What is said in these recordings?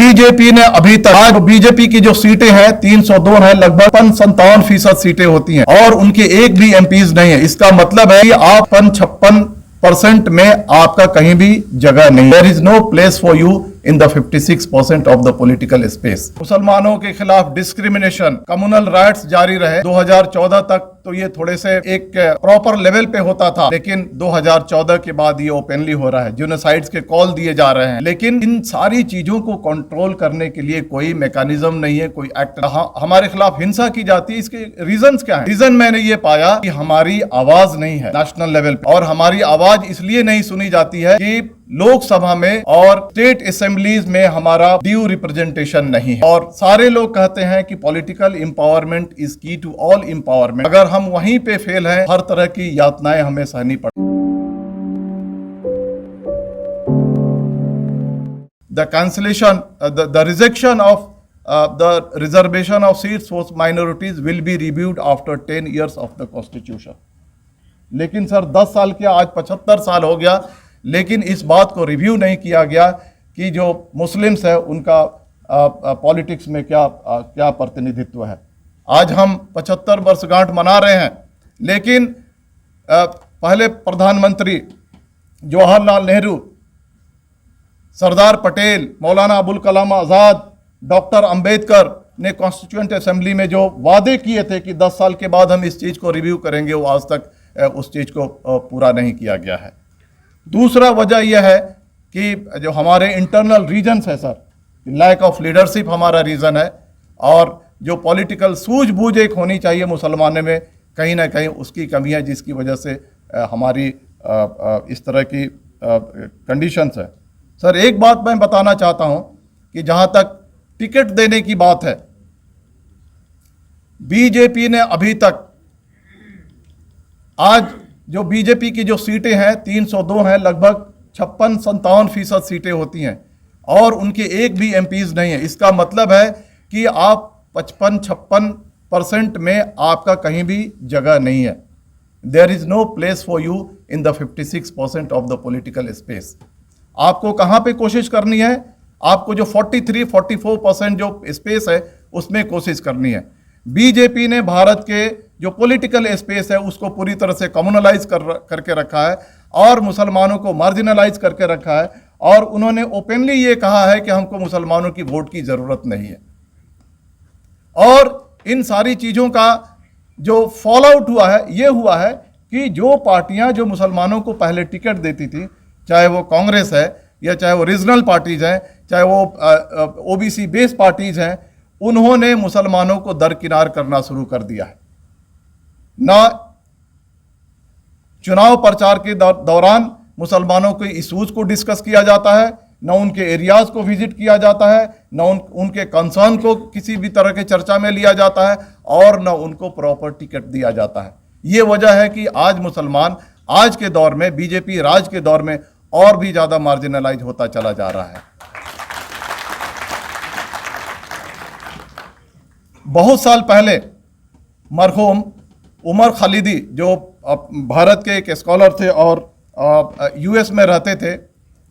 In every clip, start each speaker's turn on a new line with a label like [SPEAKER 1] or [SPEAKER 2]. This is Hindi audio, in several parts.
[SPEAKER 1] बीजेपी ने अभी तक, आज बीजेपी की जो सीटें हैं 302 हैं, लगभग 57% सीटें होती हैं और उनके एक भी एमपीज नहीं है। इसका मतलब है कि आप 56% में आपका कहीं भी जगह नहीं। There is no place for you in the 56% of the political space. मुसलमानों के खिलाफ डिस्क्रिमिनेशन, कम्युनल राइट्स जारी रहे। 2014 तक तो ये थोड़े से एक प्रॉपर लेवल पे होता था, लेकिन 2014 के बाद ये ओपनली हो रहा है। जेनोसाइड्स के कॉल दिए जा रहे हैं, लेकिन इन सारी चीजों को कंट्रोल करने के लिए कोई मैकेनिज्म नहीं है, कोई एक्ट। हमारे खिलाफ हिंसा की जाती है, इसके रीजंस क्या है? रीजन मैंने ये पाया कि हमारी आवाज नहीं है नेशनल लेवल पे, और हमारी आवाज इसलिए नहीं सुनी जाती है कि लोकसभा में और स्टेट असेंबलीज में हमारा ड्यू रिप्रेजेंटेशन नहीं है। और सारे लोग कहते हैं कि पॉलिटिकल एम्पावरमेंट इज की टू ऑल एम्पावरमेंट। अगर हम वहीं पे फेल हैं, हर तरह की यातनाएं हमें सहनी पड़ती। The cancellation, the rejection of the reservation of seats for minorities will be reviewed after 10 years of the constitution। लेकिन सर 10 साल क्या, आज 75 साल हो गया, लेकिन इस बात को रिव्यू नहीं किया गया कि जो मुस्लिम्स है उनका पॉलिटिक्स में क्या प्रतिनिधित्व है। आज हम 75 वर्षगांठ मना रहे हैं, लेकिन पहले प्रधानमंत्री जवाहरलाल नेहरू, सरदार पटेल, मौलाना अबुल कलाम आज़ाद, डॉक्टर अंबेडकर ने कॉन्स्टिट्यूएंट असेंबली में जो वादे किए थे कि 10 साल के बाद हम इस चीज़ को रिव्यू करेंगे, वो आज तक उस चीज़ को पूरा नहीं किया गया है। दूसरा वजह यह है कि जो हमारे इंटरनल रीजन्स है सर, लैक ऑफ लीडरशिप हमारा रीज़न है, और जो पॉलिटिकल सूझबूझ एक होनी चाहिए मुसलमानों में, कहीं ना कहीं उसकी कमी है, जिसकी वजह से हमारी इस तरह की कंडीशंस है। सर एक बात मैं बताना चाहता हूं कि जहां तक टिकट देने की बात है, बीजेपी ने अभी तक, आज जो बीजेपी की जो सीटें हैं 302 हैं, लगभग 56-57% सीटें होती हैं और उनके एक भी एमपीज नहीं है। इसका मतलब है कि आप 55-56% में आपका कहीं भी जगह नहीं है। There is no place for you in the 56% of the political space. आपको कहाँ पे कोशिश करनी है? आपको जो 43-44% जो स्पेस है उसमें कोशिश करनी है। बीजेपी ने भारत के जो पॉलिटिकल स्पेस है उसको पूरी तरह से कम्युनलाइज करके रखा है और मुसलमानों को मार्जिनलाइज करके रखा है, और उन्होंने ओपनली ये कहा है कि हमको मुसलमानों की वोट की ज़रूरत नहीं है। और इन सारी चीज़ों का जो फॉल आउट हुआ है, ये हुआ है कि जो पार्टियां जो मुसलमानों को पहले टिकट देती थी, चाहे वो कांग्रेस है या चाहे वो रीजनल पार्टीज हैं, चाहे वो ओबीसी बेस्ड पार्टीज हैं, उन्होंने मुसलमानों को दरकिनार करना शुरू कर दिया है। ना चुनाव प्रचार के दौरान मुसलमानों के इशूज को डिस्कस किया जाता है, ना उनके एरियाज को विजिट किया जाता है, ना उनके कंसर्न को किसी भी तरह के चर्चा में लिया जाता है, और ना उनको प्रॉपर टिकट दिया जाता है। ये वजह है कि आज मुसलमान आज के दौर में, बीजेपी राज के दौर में, और भी ज़्यादा मार्जिनलाइज होता चला जा रहा है। बहुत साल पहले मरहूम उमर खालिदी, जो भारत के एक स्कॉलर थे और यूएस में रहते थे,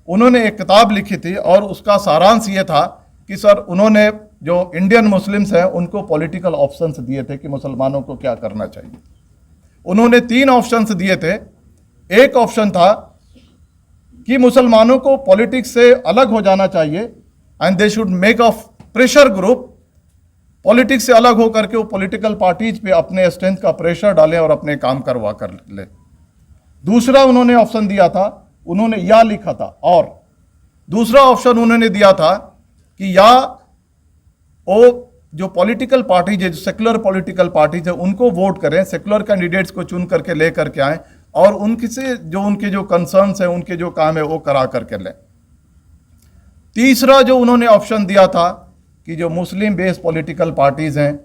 [SPEAKER 1] उन्होंने एक किताब लिखी थी और उसका सारांश ये था कि सर उन्होंने जो इंडियन मुस्लिम्स हैं उनको पॉलिटिकल ऑप्शंस दिए थे कि मुसलमानों को क्या करना चाहिए। उन्होंने 3 ऑप्शंस दिए थे। एक ऑप्शन था कि मुसलमानों को पॉलिटिक्स से अलग हो जाना चाहिए and they should make a pressure group, politics से अलग होकर के वो पॉलिटिकल पार्टीज पे अपने स्ट्रेंथ का प्रेशर डालें और अपने काम करवा कर ले। दूसरा उन्होंने ऑप्शन दिया था, उन्होंने या लिखा था, और दूसरा ऑप्शन उन्होंने दिया था कि या वो जो पॉलिटिकल पार्टीज है, जो सेकुलर पॉलिटिकल पार्टीज है, उनको वोट करें, सेकुलर कैंडिडेट्स को चुन करके ले करके आए और उनके से जो उनके जो कंसर्न्स हैं, उनके जो काम है वो करा करके लें। तीसरा जो उन्होंने ऑप्शन दिया था कि जो मुस्लिम बेस्ड पॉलिटिकल पार्टीज हैं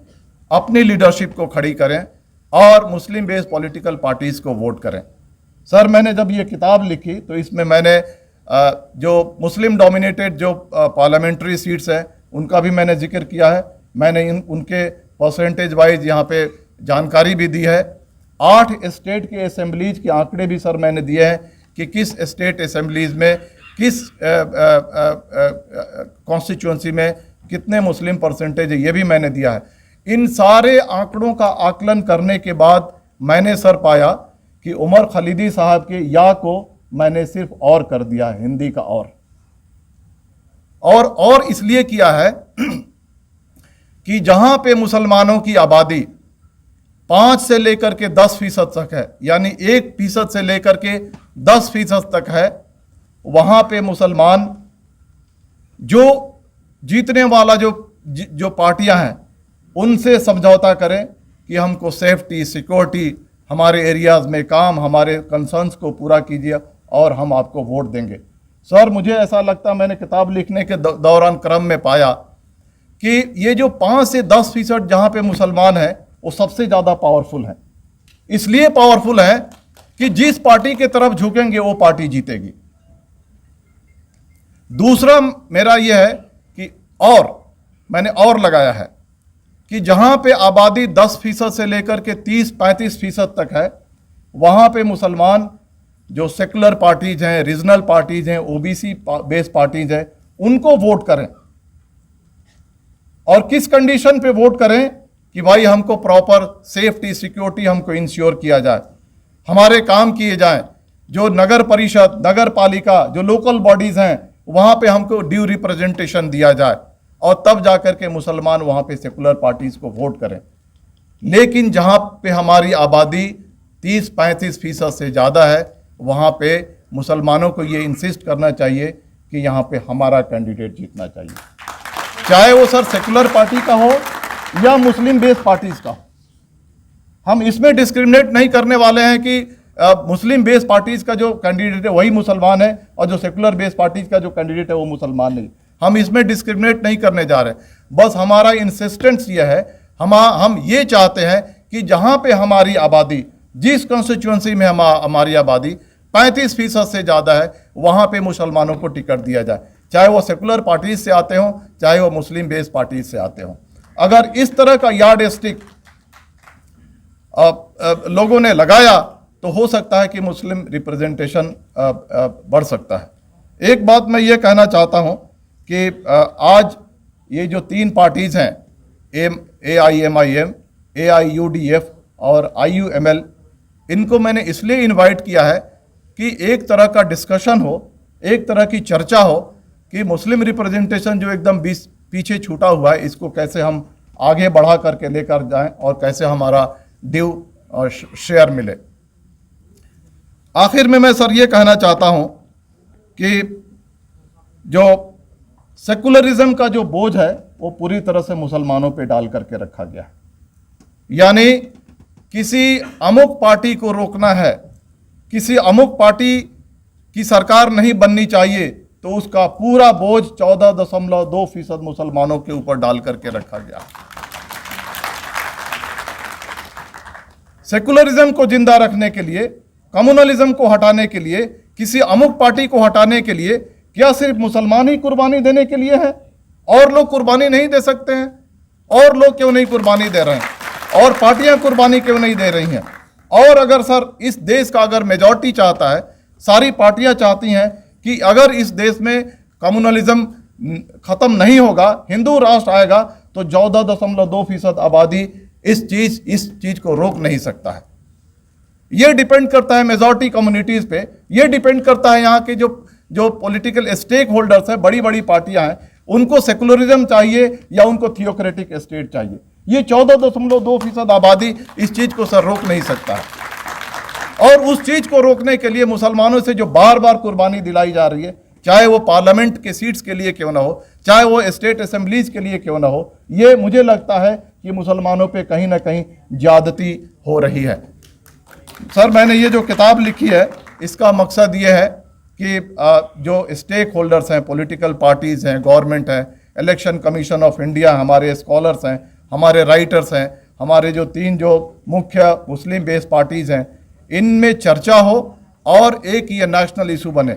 [SPEAKER 1] अपनी लीडरशिप को खड़ी करें और मुस्लिम बेस्ड पॉलिटिकल पार्टीज को वोट करें। सर मैंने जब ये किताब लिखी तो इसमें मैंने जो मुस्लिम डोमिनेटेड जो पार्लियामेंट्री सीट्स हैं उनका भी मैंने जिक्र किया है। मैंने उनके परसेंटेज वाइज यहाँ पे जानकारी भी दी है। 8 स्टेट के असेंबलीज के आंकड़े भी सर मैंने दिए हैं कि किस स्टेट असेंबलीज में किस कॉन्स्टिट्यूंसी में कितने मुस्लिम परसेंटेज है, ये भी मैंने दिया है। इन सारे आंकड़ों का आकलन करने के बाद मैंने सर पाया कि उमर खालिदी साहब के या को मैंने सिर्फ और कर दिया है, हिंदी का और इसलिए किया है कि जहां पे मुसलमानों की आबादी 5 से लेकर के 10% तक है, यानी 1% से लेकर के 10% तक है, वहां पे मुसलमान जो जीतने वाला जो पार्टियां हैं उनसे समझौता करें कि हमको सेफ्टी सिक्योरिटी, हमारे एरियाज में काम, हमारे कंसर्न्स को पूरा कीजिए और हम आपको वोट देंगे। सर मुझे ऐसा लगता, मैंने किताब लिखने के दौरान क्रम में पाया कि ये जो 5 से 10% जहां पे मुसलमान हैं वो सबसे ज़्यादा पावरफुल है। इसलिए पावरफुल है कि जिस पार्टी की तरफ झुकेंगे वो पार्टी जीतेगी। दूसरा मेरा यह है कि मैंने और लगाया है कि जहां पे आबादी 10% से लेकर के 30-35% तक है, वहां पे मुसलमान जो सेकुलर पार्टीज हैं, रीजनल पार्टीज हैं, ओबीसी बेस्ड पार्टीज हैं, उनको वोट करें। और किस कंडीशन पे वोट करें कि भाई हमको प्रॉपर सेफ्टी सिक्योरिटी हमको इंश्योर किया जाए, हमारे काम किए जाएं, जो नगर परिषद, नगर पालिका, जो लोकल बॉडीज हैं वहां पे हमको ड्यू रिप्रेजेंटेशन दिया जाए, और तब जाकर के मुसलमान वहां पे सेकुलर पार्टीज को वोट करें। लेकिन जहां पे हमारी आबादी 30-35% से ज़्यादा है, वहां पे मुसलमानों को ये इंसिस्ट करना चाहिए कि यहाँ पे हमारा कैंडिडेट जीतना चाहिए, चाहे वो सर सेकुलर पार्टी का हो या मुस्लिम बेस्ड पार्टीज का हो। हम इसमें डिस्क्रिमिनेट नहीं करने वाले हैं कि मुस्लिम बेस्ड पार्टीज का जो कैंडिडेट है वही मुसलमान है और जो सेकुलर बेस्ड पार्टीज का जो कैंडिडेट है वो मुसलमान नहीं। हम इसमें डिस्क्रिमिनेट नहीं करने जा रहे। बस हमारा इंसिस्टेंस ये है, हम ये चाहते हैं कि जहां पे हमारी आबादी, जिस कॉन्स्टिट्यूएंसी में हमारी आबादी 35% से ज़्यादा है, वहां पे मुसलमानों को टिकट दिया जाए, चाहे वो सेकुलर पार्टीज से आते हों, चाहे वो मुस्लिम बेस्ड पार्टीज से आते हों। अगर इस तरह का यार्ड स्टिक लोगों ने लगाया तो हो सकता है कि मुस्लिम रिप्रेजेंटेशन बढ़ सकता है। एक बात मैं ये कहना चाहता हूं कि आज ये जो 3 पार्टीज हैं, AIMIM, AIUDF और IUML, इनको मैंने इसलिए इनवाइट किया है कि एक तरह का डिस्कशन हो, एक तरह की चर्चा हो कि मुस्लिम रिप्रेजेंटेशन जो एकदम पीछे छूटा हुआ है, इसको कैसे हम आगे बढ़ा करके लेकर जाएं और कैसे हमारा ड्यू और शेयर मिले। आखिर में मैं सर ये कहना चाहता हूं कि जो सेकुलरिज्म का जो बोझ है वो पूरी तरह से मुसलमानों पे डाल करके रखा गया है। यानी किसी अमुक पार्टी को रोकना है, किसी अमुक पार्टी की सरकार नहीं बननी चाहिए, तो उसका पूरा बोझ 14.2% मुसलमानों के ऊपर डाल करके रखा गया। सेकुलरिज्म को जिंदा रखने के लिए, कम्युनलिज्म को हटाने के लिए, किसी अमुक पार्टी को हटाने के लिए क्या सिर्फ मुसलमान ही कुर्बानी देने के लिए है? और लोग कुर्बानी नहीं दे सकते हैं? और लोग क्यों नहीं कुर्बानी दे रहे हैं? और पार्टियां कुर्बानी क्यों नहीं दे रही हैं? और अगर सर इस देश का अगर मेजॉरिटी चाहता है, सारी पार्टियां चाहती हैं कि अगर इस देश में कम्युनलिज्म खत्म नहीं होगा, हिंदू राष्ट्र आएगा, तो 14.2% आबादी इस चीज को रोक नहीं सकता है। यह डिपेंड करता है मेजॉरिटी कम्युनिटीज पे, यह डिपेंड करता है यहाँ के जो पॉलिटिकल स्टेक होल्डर्स हैं, बड़ी बड़ी पार्टियां हैं, उनको सेकुलरिज्म चाहिए या उनको थियोक्रेटिक स्टेट चाहिए। ये 14.2% आबादी इस चीज को सर रोक नहीं सकता है। और उस चीज को रोकने के लिए मुसलमानों से जो बार बार कुर्बानी दिलाई जा रही है, चाहे वो पार्लियामेंट के सीट्स के लिए क्यों ना हो, चाहे वो स्टेट असेंबलीज के लिए क्यों ना हो, ये मुझे लगता है कि मुसलमानों पे कहीं ना कहीं ज्यादती हो रही है। सर मैंने ये जो किताब लिखी है, इसका मकसद ये है कि जो स्टेक होल्डर्स हैं, पॉलिटिकल पार्टीज हैं, गवर्नमेंट है, इलेक्शन कमीशन ऑफ इंडिया, हमारे स्कॉलर्स हैं, हमारे राइटर्स हैं, हमारे जो 3 जो मुख्य मुस्लिम बेस्ड पार्टीज हैं, इनमें चर्चा हो और एक ये नेशनल इशू बने।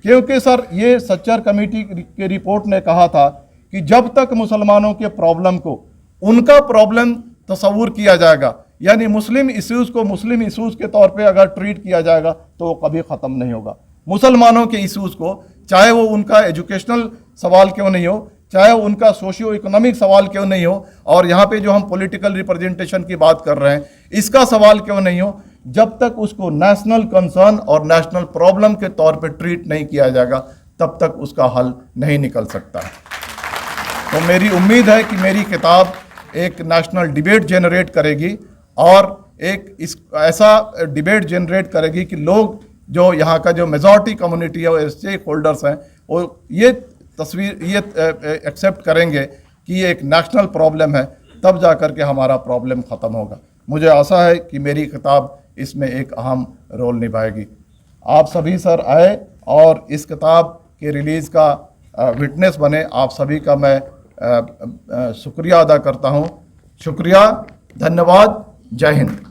[SPEAKER 1] क्योंकि सर ये सच्चर कमेटी की रिपोर्ट ने कहा था कि जब तक मुसलमानों के प्रॉब्लम को उनका प्रॉब्लम तस्वूर किया जाएगा, यानी मुस्लिम इश्यूज़ को मुस्लिम इश्यूज़ के तौर पे अगर ट्रीट किया जाएगा, तो वो कभी ख़त्म नहीं होगा। मुसलमानों के इश्यूज़ को, चाहे वो उनका एजुकेशनल सवाल क्यों नहीं हो, चाहे वो उनका सोशियो इकोनॉमिक सवाल क्यों नहीं हो, और यहाँ पे जो हम पॉलिटिकल रिप्रेजेंटेशन की बात कर रहे हैं इसका सवाल क्यों नहीं हो, जब तक उसको नेशनल कंसर्न और नेशनल प्रॉब्लम के तौर पे ट्रीट नहीं किया जाएगा तब तक उसका हल नहीं निकल सकता। तो मेरी उम्मीद है कि मेरी किताब एक नेशनल डिबेट जनरेट करेगी और एक इस ऐसा डिबेट जनरेट करेगी कि लोग, जो यहाँ का जो मेजॉरिटी कम्युनिटी है और स्टेक होल्डर्स हैं, वो ये एक्सेप्ट करेंगे कि ये एक नेशनल प्रॉब्लम है, तब जा कर के हमारा प्रॉब्लम ख़त्म होगा। मुझे आशा है कि मेरी किताब इसमें एक अहम रोल निभाएगी। आप सभी सर आए और इस किताब के रिलीज़ का विटनेस बने, आप सभी का मैं शुक्रिया अदा करता हूँ। शुक्रिया, धन्यवाद, जय हिंद।